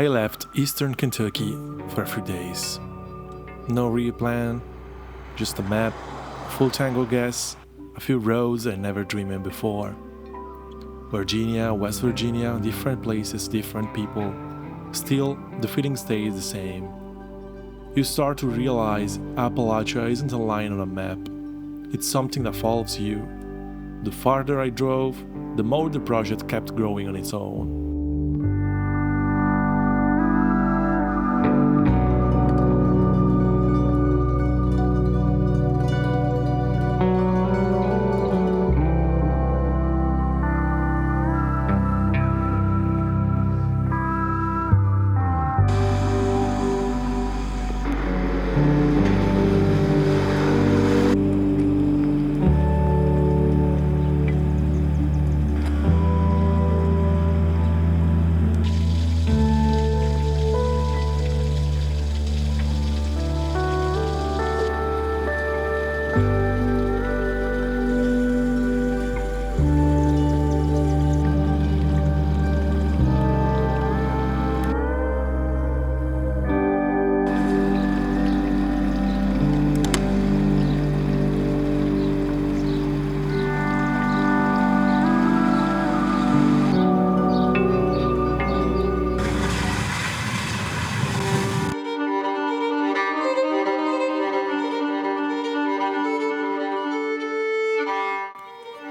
I left eastern Kentucky for a few days. No real plan, just a map, a full tank of gas, a few roads I never dreamed of before. Virginia, West Virginia, different places, different people. Still, the feeling stays the same. You start to realize Appalachia isn't a line on a map. It's something that follows you. The farther I drove, the more the project kept growing on its own.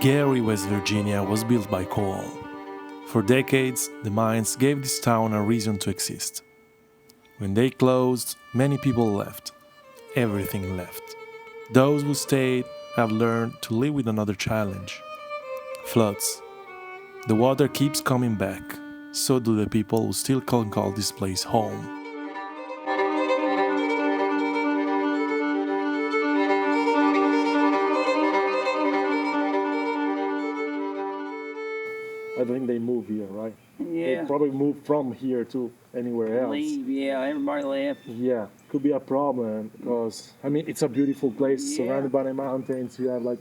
Gary, West Virginia was built by coal. For decades, the mines gave this town a reason to exist. When they closed, many people left. Everything left. Those who stayed have learned to live with another challenge: floods. The water keeps coming back, so do the people who still can call this place home. I think they move here, right? Yeah. They probably move from here to anywhere else. Leave, yeah, everybody left. Yeah, could be a problem because, I mean, it's a beautiful place surrounded by the mountains. You have like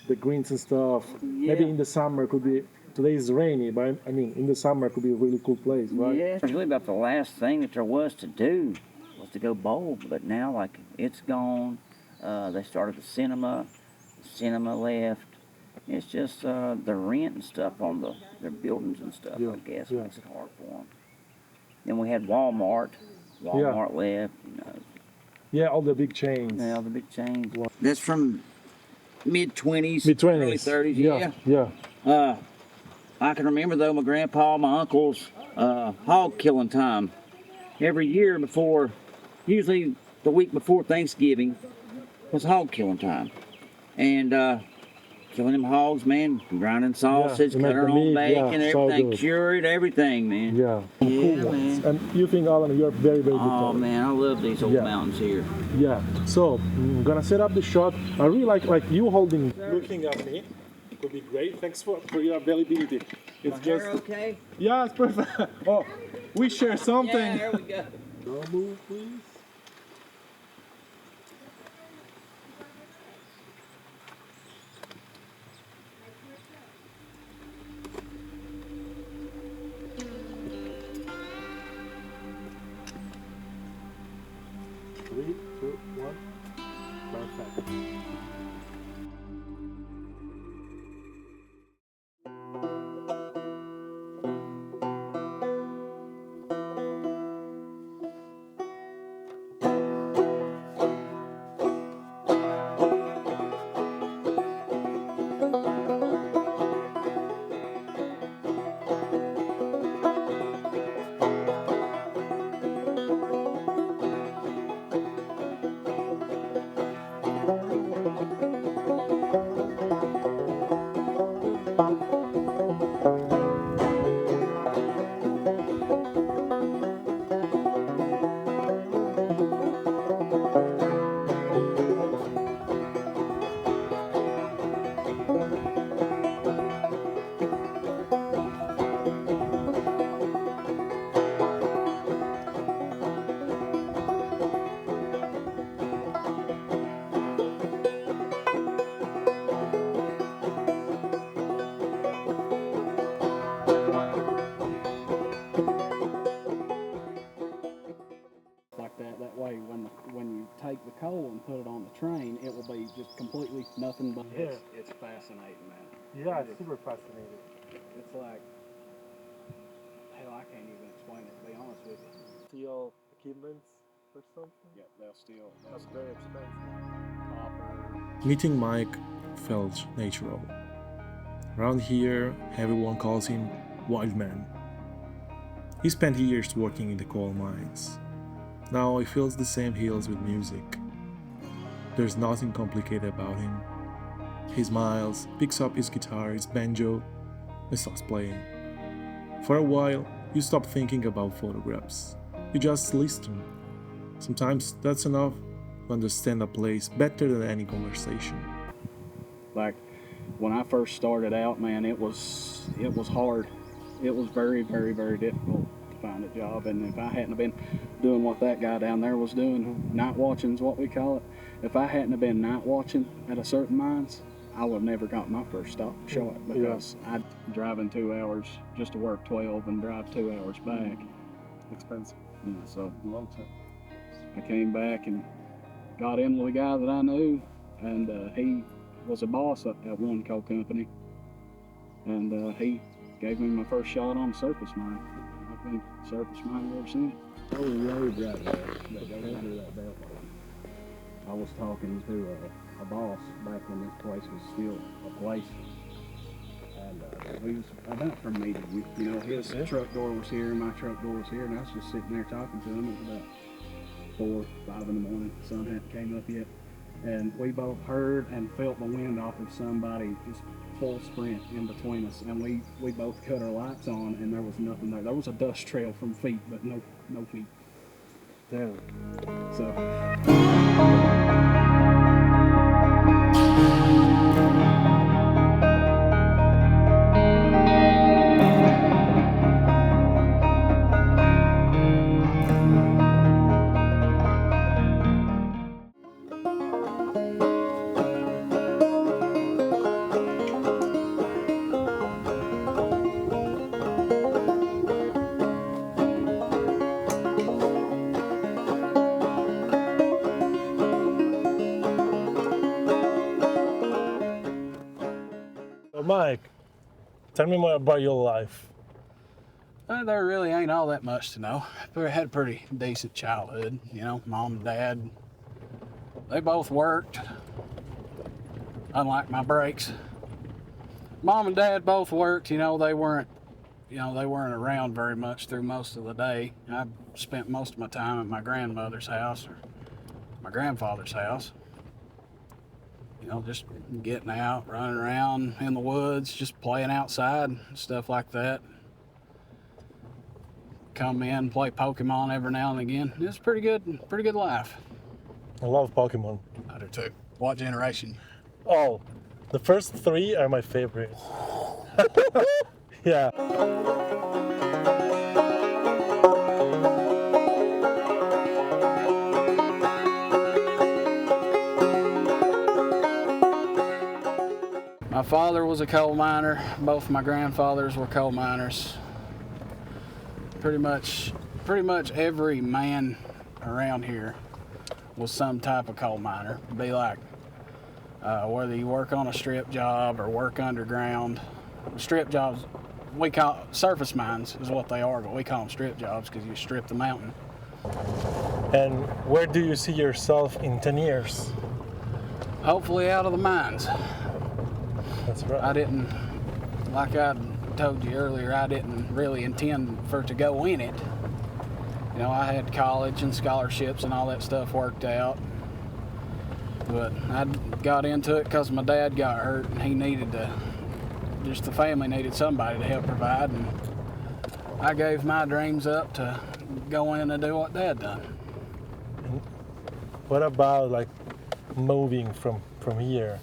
the greens and stuff. Yeah. Maybe in the summer could be, today is rainy, but I mean, in the summer it could be a really cool place, right? Yeah, it was really about the last thing that there was to do was to go bowl, but now like it's gone. They started the cinema left. It's just the rent and stuff on their buildings and stuff, I guess, makes it hard for them. Then we had Walmart left, you know. Yeah, all the big chains. Yeah, all the big chains. That's from mid-20s, Mid-20s. early 30s, yeah. I can remember though my grandpa, my uncles, hog killing time. Every year before, usually the week before Thanksgiving, was hog killing time. And killing them hogs, man, grinding sausage, cut our own bacon, everything, cured, everything, man. Yeah, cool man. And you think, Alan, you're very, very good. Oh man, I love these old mountains here. Yeah, so I'm gonna set up the shot. I really like you holding, looking at me. Could be great. Thanks for your availability. It's just okay? Yeah, it's perfect. Oh, we share something. Yeah, there we go. Don't move, please. Three, two, one. Perfect. it will be just completely nothing but Yeah. it's fascinating, man. Yeah, super fascinating. It's like, hell, I can't even explain it, to be honest with you. Steel equipment or something? Yeah, they'll still very expensive. copper. Meeting Mike felt natural. Around here, everyone calls him Wildman. He spent years working in the coal mines. Now he fills the same hills with music. There's nothing complicated about him. He smiles, picks up his guitar, his banjo, and starts playing. For a while, you stop thinking about photographs. You just listen. Sometimes that's enough to understand a place better than any conversation. Like when I first started out, man, it was hard. It was very, very, very difficult to find a job. And if I hadn't been doing what that guy down there was doing, night watching is what we call it. If I hadn't have been night watching at a certain mines, I would have never got my first shot because I'd driving 2 hours just to work 12 and drive 2 hours back. Expensive. Yeah, so Long time. I came back and got in with a guy that I knew, and he was a boss at one coal company, and he gave me my first shot on a surface mine. I've been surface mining ever since. Oh, road right there that goes under that belt line. I was talking to a boss back when this place was still a place, and we was about for a meeting. You know, his truck door was here, my truck door was here, and I was just sitting there talking to him. It was about 4, 5 in the morning. The sun hadn't came up yet, and we both heard and felt the wind off of somebody just full sprint in between us, and we both cut our lights on, and there was nothing there. There was a dust trail from feet, but no feet. Damn. So. Mike, tell me more about your life. There really ain't all that much to know. I had a pretty decent childhood, you know. Mom and Dad, they both worked, unlike my breaks. Mom and Dad both worked, you know. They weren't around very much through most of the day. I spent most of my time at my grandmother's house or my grandfather's house. You know, just getting out, running around in the woods, just playing outside, stuff like that. Come in, play Pokemon every now and again. It's pretty good life. I love Pokemon. I do too. What generation? Oh, the first 3 are my favorite. Yeah. My father was a coal miner. Both my grandfathers were coal miners. Pretty much every man around here was some type of coal miner. It'd be like whether you work on a strip job or work underground. Strip jobs, we call surface mines is what they are, but we call them strip jobs because you strip the mountain. And where do you see yourself in 10 years? Hopefully out of the mines. That's right. I didn't, like I told you earlier, I didn't really intend for it to go in it. You know, I had college and scholarships and all that stuff worked out. But I got into it because my dad got hurt and he needed the family needed somebody to help provide. And I gave my dreams up to go in and do what Dad done. And what about like moving from here?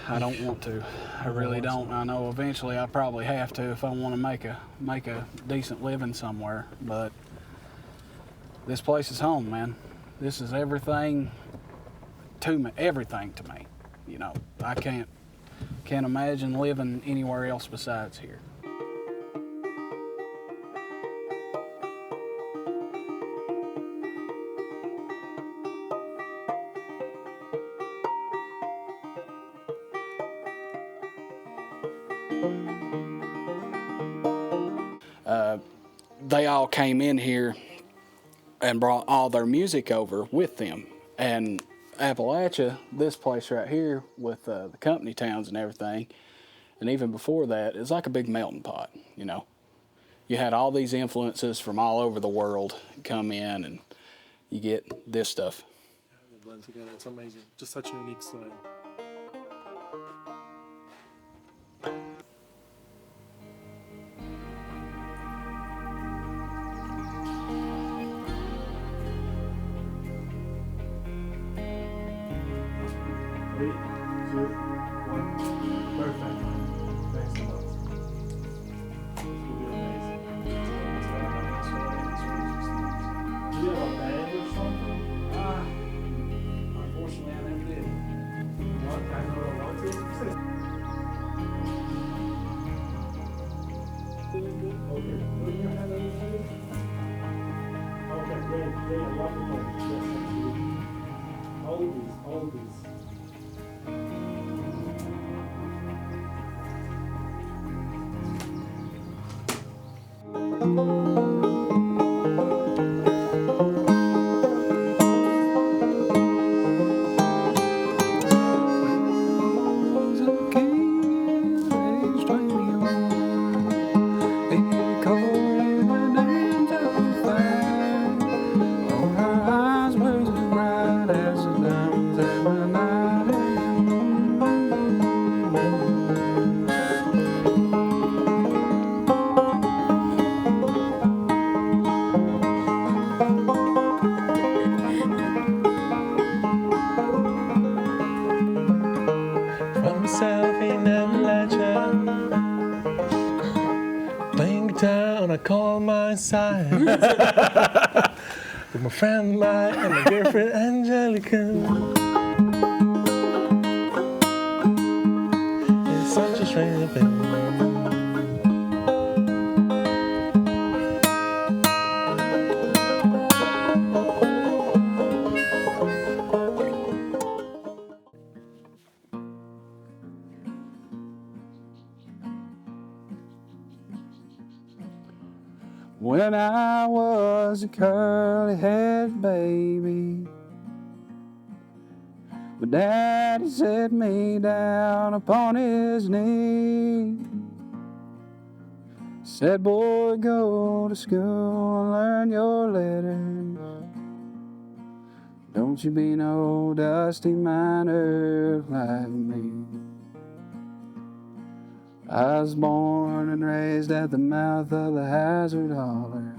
I don't want to. I really don't. I know eventually I probably have to if I want to make a decent living somewhere. But this place is home, man. This is everything to me. Everything to me. You know, I can't imagine living anywhere else besides here. They all came in here and brought all their music over with them. And Appalachia, this place right here with the company towns and everything, and even before that, it's like a big melting pot, you know. You had all these influences from all over the world come in, and you get this stuff. Yeah, it blends together. It's amazing. Just such a unique style. Three, two, one. Perfect. Thanks so much. It's really amazing. Do you have a band or something? Unfortunately, I never did. What? I don't want to. Okay. Put your hand on your head. Okay, great. Great. I love the moment. Yes, absolutely. All these. From myself in Appalachia, playing guitar on a coal mine side with my friend Mike and my girlfriend Angelica. It's such a strange thing. When I was a curly-haired baby, my daddy set me down upon his knee. Said, boy, go to school and learn your letters. Don't you be no dusty miner like me. I was born and raised at the mouth of the Hazard Holler.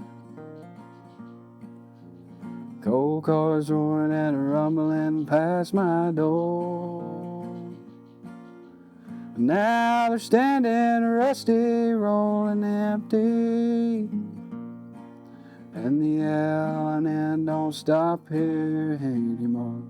Coal cars roaring and rumbling past my door. Now they're standing rusty, rolling empty, and the yelling don't stop here anymore.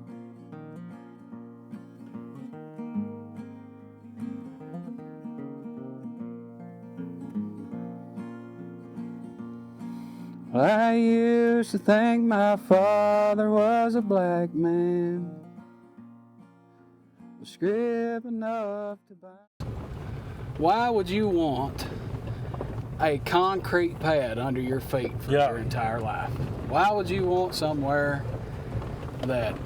I used to think my father was a black man, with script enough to buy. Why would you want a concrete pad under your feet for your entire life? Why would you want somewhere that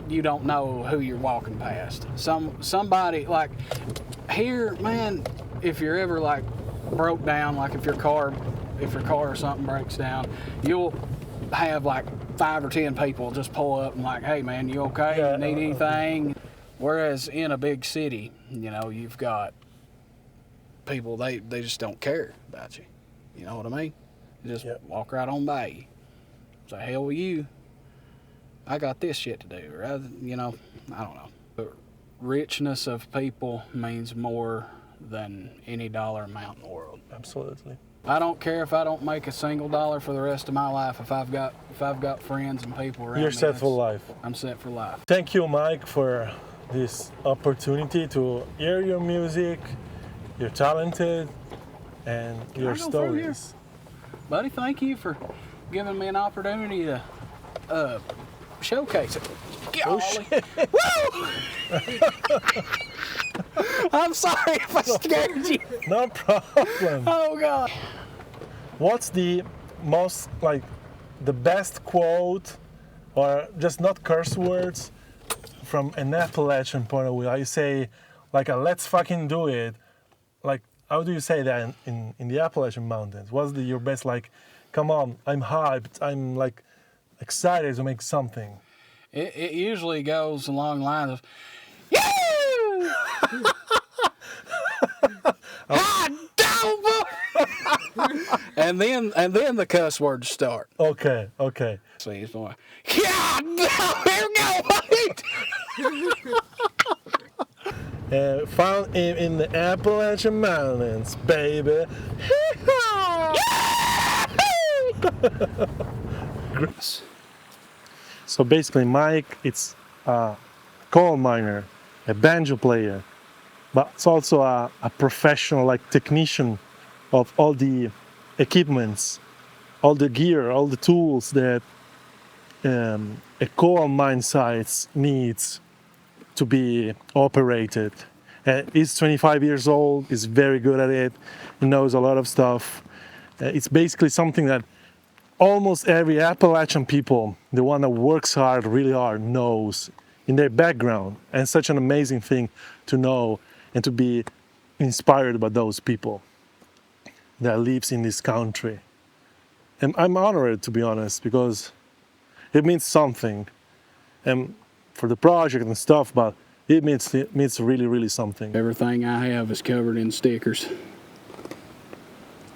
you don't know who you're walking past? Somebody like here, man. If you're ever like broke down, like if your car or something breaks down, you'll have like 5 or 10 people just pull up and like, hey man, you okay? You need anything? Whereas in a big city, you know, you've got people, they just don't care about you. You know what I mean? They just walk right on by you. So hell with you. I got this shit to do. Rather, you know, I don't know. The richness of people means more than any dollar amount in the world. Absolutely. I don't care if I don't make a single dollar for the rest of my life. If I've got friends and people around me, you're set for life. I'm set for life. Thank you, Mike, for this opportunity to hear your music. You're talented, and your stories. Buddy, thank you for giving me an opportunity to showcase it. Oh, Golly. Woo! I'm sorry if I scared you. No problem. Oh God. What's the most, like, the best quote, or just not curse words, from an Appalachian point of view? How you say, like, a let's fucking do it? Like, how do you say that in the Appalachian Mountains? What's your best, like, come on, I'm hyped, I'm, like, excited to make something? It usually goes along the lines of, and then the cuss words start. Okay. See, it's more, God, here we go. Found in the Appalachian Mountains, baby. So basically, Mike, it's a coal miner, a banjo player, but it's also a professional, like, technician of all the equipments, all the gear, all the tools that a coal mine site needs to be operated. He's 25 years old, he's very good at it, he knows a lot of stuff. It's basically something that almost every Appalachian people, the one that works hard, really hard, knows in their background. And such an amazing thing to know and to be inspired by those people that lives in this country. And I'm honored, to be honest, because it means something. And for the project and stuff, but it means really, really something. Everything I have is covered in stickers.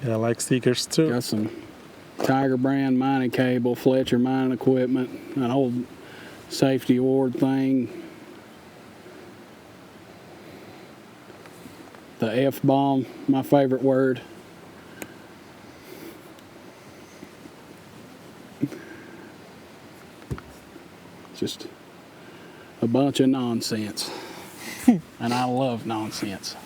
Yeah, I like stickers too. Got some Tiger brand mining cable, Fletcher mining equipment, an old safety award thing. The F-bomb, my favorite word. Just a bunch of nonsense. And I love nonsense.